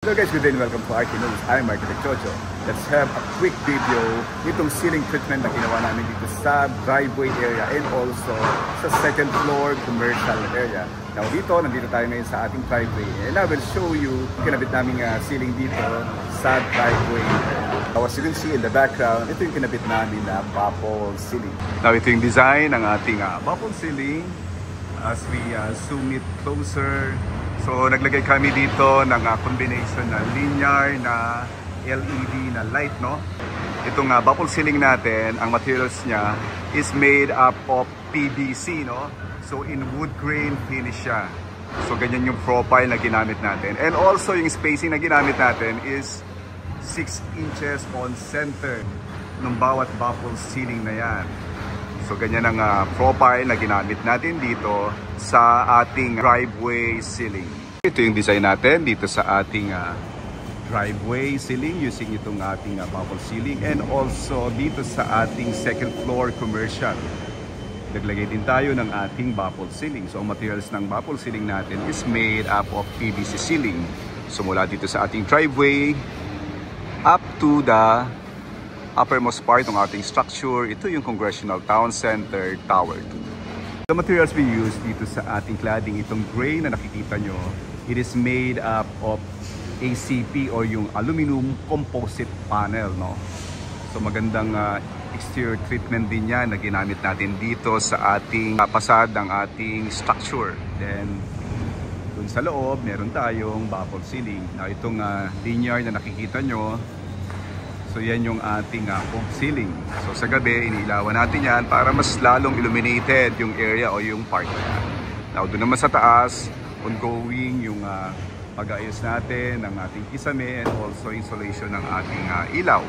Hello guys, good day and welcome to RT News. I'm Architect Chocho. Let's have a quick video nitong ceiling treatment na ginawa namin dito sa driveway area and also sa second floor commercial area. Now nandito tayo ngayon sa ating driveway and I will show you kinabit namin ceiling dito sa driveway area. Now as you can see in the background, ito yung kinabit namin na bubble ceiling. Now ito yung design ng ating bubble ceiling as we zoom it closer. So naglagay kami dito ng combination na linear na LED na light, no? Itong bubble ceiling natin, ang materials niya is made up of PVC, no? So in wood grain finish siya. So ganyan yung profile na ginamit natin. And also yung spacing na ginamit natin is 6 inches on center ng bawat bubble ceiling na yan. So ganyan ang profile na ginamit natin dito sa ating driveway ceiling. Ito yung design natin dito sa ating driveway ceiling using itong ating bubble ceiling and also dito sa ating second floor commercial. Naglagay din tayo ng ating bubble ceiling. So ang materials ng bubble ceiling natin is made up of PVC ceiling. So mula dito sa ating driveway up to the uppermost part ng ating structure, ito yung Congressional Town Center Tower 2. The materials we use dito sa ating cladding, itong gray na nakikita nyo, it is made up of ACP or yung aluminum composite panel, no? So magandang exterior treatment din yan na ginamit natin dito sa ating fasade ng ating structure. Then dun sa loob, meron tayong bubble ceiling. Now itong linear na nakikita nyo, so yan yung ating ceiling. So sa gabi, inilawan natin yan para mas lalong illuminated yung area o yung part na yan. Now doon naman sa taas, ongoing yung pag-aayos natin ng ating kisame and also installation ng ating ilaw.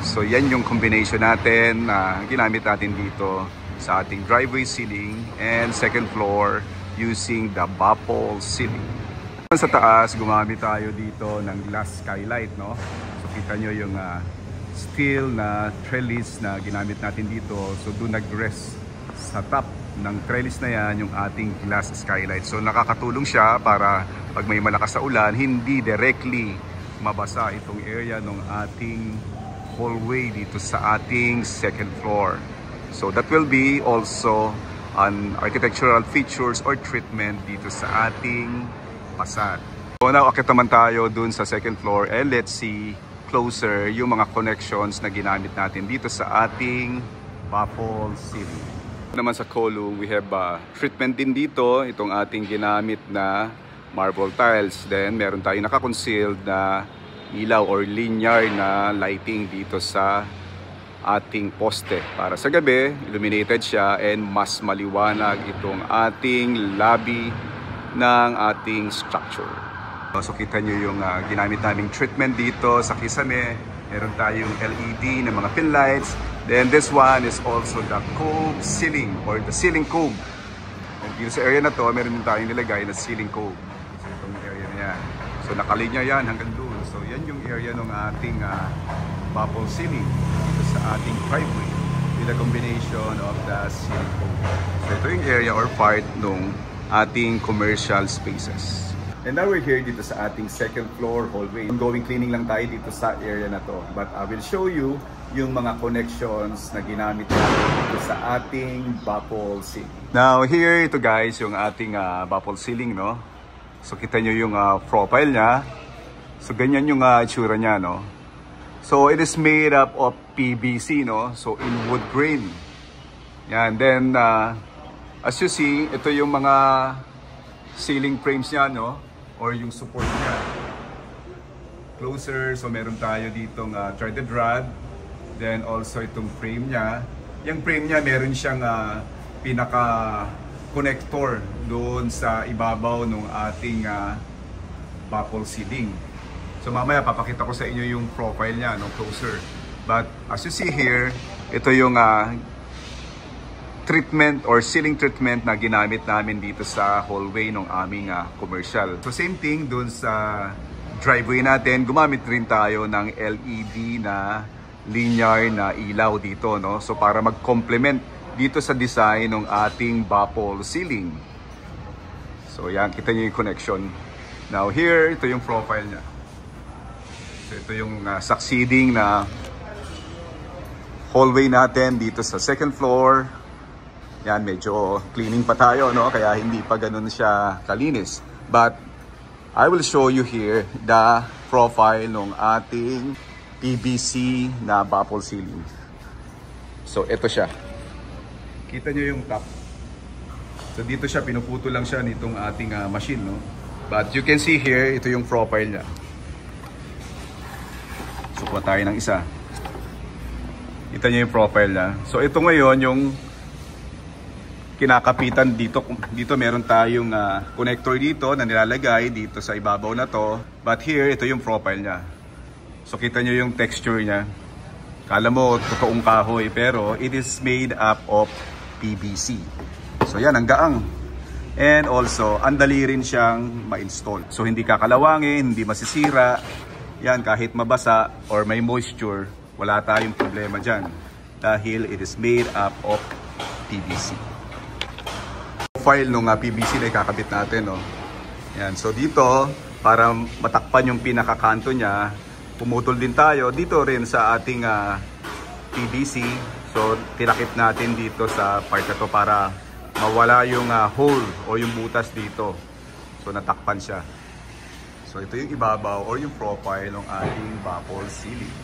So yan yung combination natin na ginamit natin dito sa ating driveway ceiling and second floor using the bubble ceiling. Sa taas, gumamit tayo dito ng glass skylight, no? Kita nyo yung steel na trellis na ginamit natin dito. So doon nag-rest sa top ng trellis na yan yung ating glass skylight. So nakakatulong siya para pag may malakas sa ulan, hindi directly mabasa itong area ng ating hallway dito sa ating second floor. So that will be also an architectural features or treatment dito sa ating facade. So now akit naman tayo dun sa second floor and let's see closer yung mga connections na ginamit natin dito sa ating bubble ceiling. Naman sa column, we have treatment din dito, itong ating ginamit na marble tiles. Then meron tayong naka-concealed na ilaw or linear na lighting dito sa ating poste. Para sa gabi, illuminated siya and mas maliwanag itong ating lobby ng ating structure. So kita nyo yung ginamit naming treatment dito sa kisame. Meron tayong LED na mga pin lights. Then this one is also the cove ceiling or the ceiling cove. And dito sa area na to, meron din tayong nilagay na ceiling cove. So itong area na yan. So nakalinya yan hanggang doon. So yan yung area ng ating bubble ceiling dito sa ating driveway with a combination of the ceiling cove. So ito yung area or part ng ating commercial spaces. And now we're here dito sa ating second floor hallway. Ongoing cleaning lang tayo dito sa area na to. But I will show you yung mga connections na ginamit natin dito sa ating bubble ceiling. Now here, ito guys, yung ating bubble ceiling, no? So kita nyo yung profile niya. So ganyan yung itsura niya, no? So it is made up of PVC, no? So in wood grain. Yan. Then as you see, ito yung mga ceiling frames niya, no? Or yung support niya. Closer, so meron tayo ditong threaded rod. Then also itong frame niya. Yung frame niya, meron siyang pinaka-connector doon sa ibabaw ng ating bubble ceiling. So mamaya papakita ko sa inyo yung profile niya, no? Closer. But as you see here, ito yung treatment or ceiling treatment na ginamit namin dito sa hallway ng aming commercial. So same thing dun sa driveway natin, gumamit rin tayo ng LED na linear na ilaw dito, no? So para mag-complement dito sa design ng ating bubble ceiling. So yan, kita niyo yung connection. Now here, ito yung profile niya. So ito yung succeeding na hallway natin dito sa second floor. Yan, medyo cleaning pa tayo, no? Kaya hindi pa ganun siya kalinis. But I will show you here the profile ng ating PVC na baffle ceiling. So ito siya. Kita nyo yung top. So dito siya, pinuputo lang siya nitong ating machine, no? But you can see here, ito yung profile niya. So kuha tayo ng isa. Kita nyo yung profile niya. So ito ngayon yung kinakapitan dito. Dito meron tayong connector dito na nilalagay dito sa ibabaw na to. But here, ito yung profile niya. So kita nyo yung texture niya. Kala mo totoong kahoy, pero it is made up of PVC. So yan, ang gaang. And also, andali rin siyang ma-install. So hindi kakalawangin, hindi masisira. Yan, kahit mabasa or may moisture, wala tayong problema dyan. Dahil it is made up of PVC. Profile nung PVC na ikakabit natin, no? Yan, so dito, para matakpan yung pinakakanto niya, pumutol din tayo dito rin sa ating PVC. So tinakip natin dito sa part na to para mawala yung hole o yung butas dito. So natakpan siya. So ito yung ibabaw or yung profile ng ating baffle ceiling.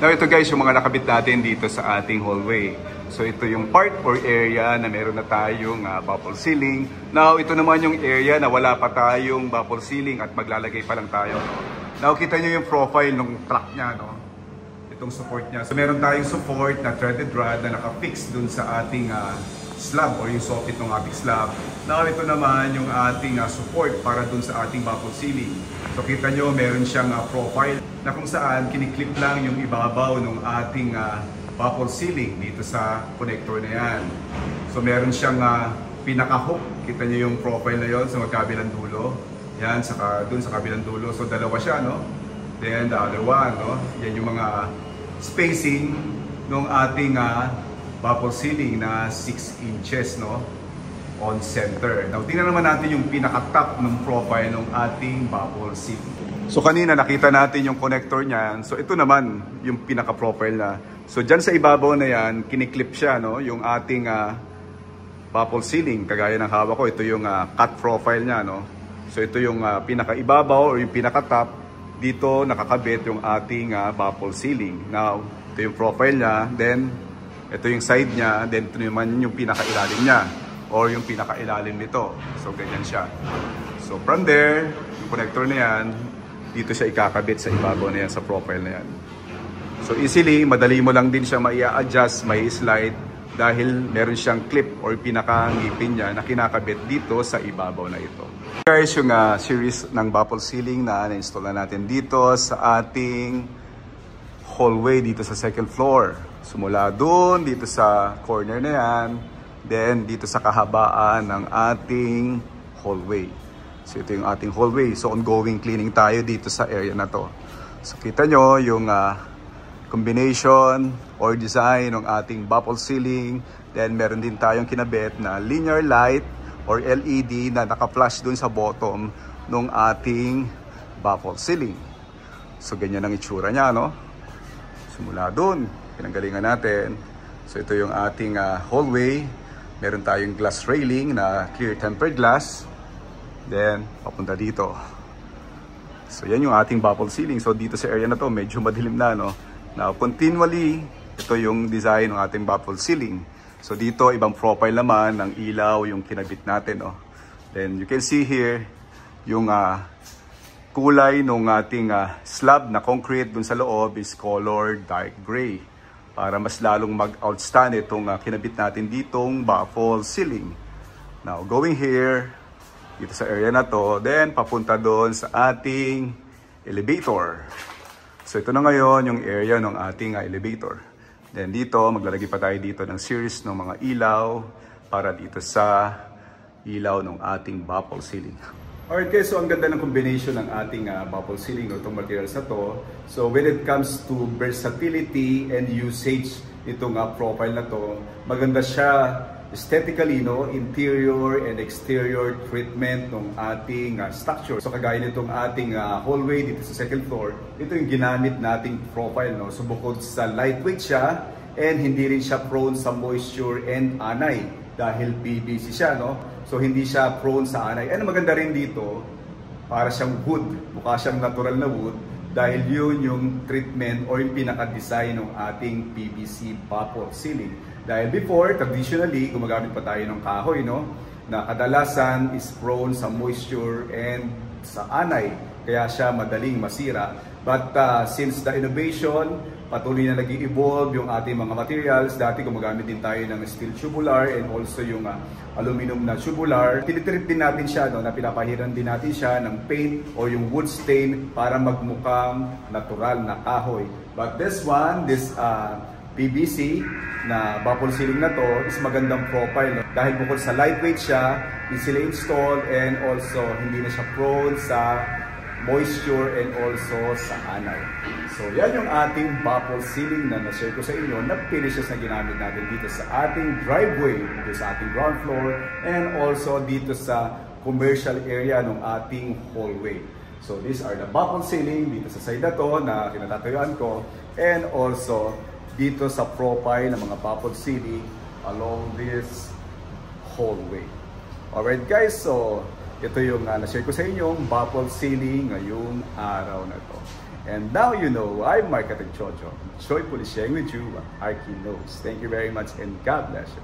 Now ito guys, yung mga nakabit natin dito sa ating hallway. So ito yung part or area na meron na tayong baffle ceiling. Now ito naman yung area na wala pa tayong baffle ceiling at maglalagay pa lang tayo. Now kita nyo yung profile ng truck niya, no? Itong support niya. So meron tayong support na threaded rod na nakafix dun sa ating slab or yung socket ng ating slab. Now ito naman yung ating support para dun sa ating baffle ceiling. So kita nyo meron siyang profile na kung saan kiniklip lang yung ibabaw ng ating baffle ceiling dito sa connector na yan. So meron siyang pinaka-hook. Kita nyo yung profile na yon sa magkabilang dulo. Yan, saka dun sa kabilang dulo. So dalawa siya, no? Then the other one, no? Yan yung mga spacing ng ating baffle ceiling na 6 inches, no? On center. Now, tingnan naman natin yung pinaka-top ng profile ng ating baffle ceiling. So kanina nakita natin yung connector niyan. So ito naman yung pinaka-profile na. So dyan sa ibabaw na yan, kiniklip siya, no? Yung ating baffle ceiling. Kagaya ng hawak ko, ito yung cut profile niya, no? So ito yung pinaka-ibabaw or yung pinaka-top. Dito nakakabit yung ating baffle ceiling. Now, ito yung profile niya. Then, ito yung side niya. Then, ito naman yung pinaka-ilalim niya. Or yung pinaka-ilalim nito. So, ganyan siya. So, from there, yung connector na yan, dito siya ikakabit sa ibabaw na yan, sa profile na yan. So, easily, madali mo lang din siya mai-adjust, mai-slide. Dahil meron siyang clip or pinaka-ngipin niya na kinakabit dito sa ibabaw na ito. Guys, yung series ng baffle ceiling na na-install na natin dito sa ating hallway dito sa second floor. Sumula doon, dito sa corner na yan. Then, dito sa kahabaan ng ating hallway. So, ito yung ating hallway. So, ongoing cleaning tayo dito sa area na to. So, kita nyo yung combination or design ng ating baffle ceiling. Then meron din tayong kinabit na linear light or LED na naka-flash dun sa bottom ng ating baffle ceiling. So ganyan ang itsura niya, no? Simula dun, pinanggalingan natin. So ito yung ating hallway. Meron tayong glass railing na clear tempered glass. Then papunta dito. So yan yung ating baffle ceiling. So dito sa area na to, medyo madilim na, no? Now, continually, ito yung design ng ating baffle ceiling. So dito, ibang profile naman ng ilaw yung kinabit natin. Oh. Then you can see here yung kulay ng ating slab na concrete dun sa loob is colored dark gray. Para mas lalong mag-outstand itong kinabit natin ditong baffle ceiling. Now, going here, dito sa area na to, then papunta doon sa ating elevator. So ito na ngayon yung area ng ating elevator. Then dito, maglalagay pa tayo dito ng series ng mga ilaw para dito sa ilaw ng ating baffle ceiling. Alright guys, so ang ganda ng combination ng ating baffle ceiling o itong materials na to. So when it comes to versatility and usage nitong profile na to, maganda siya aesthetically, no, interior and exterior treatment ng ating structure. So kagaya nitong ating hallway dito sa second floor, ito yung ginamit nating profile, no. So bukod sa lightweight siya and hindi rin siya prone sa moisture and anay dahil PVC siya, no. So hindi siya prone sa anay. And maganda rin dito, para siyang wood, mukha siyang natural na wood dahil yun yung treatment or yung pinaka-design ng ating PVC bubble ceiling. Dahil before, traditionally, gumagamit pa tayo ng kahoy, no? Na kadalasan is prone sa moisture and sa anay, kaya siya madaling masira. But since the innovation, patuloy na nag-i-evolve yung ating mga materials. Dati gumagamit din tayo ng steel tubular and also yung aluminum na tubular. Tinitreat din natin siya, no, na pinapahiran din natin siya ng paint o yung wood stain para magmukhang natural na kahoy. But this one, this PVC na bubble ceiling na to is magandang profile, no? Dahil bukod sa lightweight siya, easily installed and also hindi na siya prone sa moisture and also sa anay. So yan yung ating bubble ceiling na na-share ko sa inyo na finishes na ginamit natin dito sa ating driveway, dito sa ating ground floor and also dito sa commercial area ng ating hallway. So these are the bubble ceiling dito sa side na to na kinatatayuan ko and also dito sa profile ng mga bubble ceiling along this hallway. Alright guys, so ito yung na-share ko sa inyong bubble ceiling ngayong araw na to. And now you know, I'm Mark Chocho. Joyfully sharing with you what Arky knows. Thank you very much and God bless you.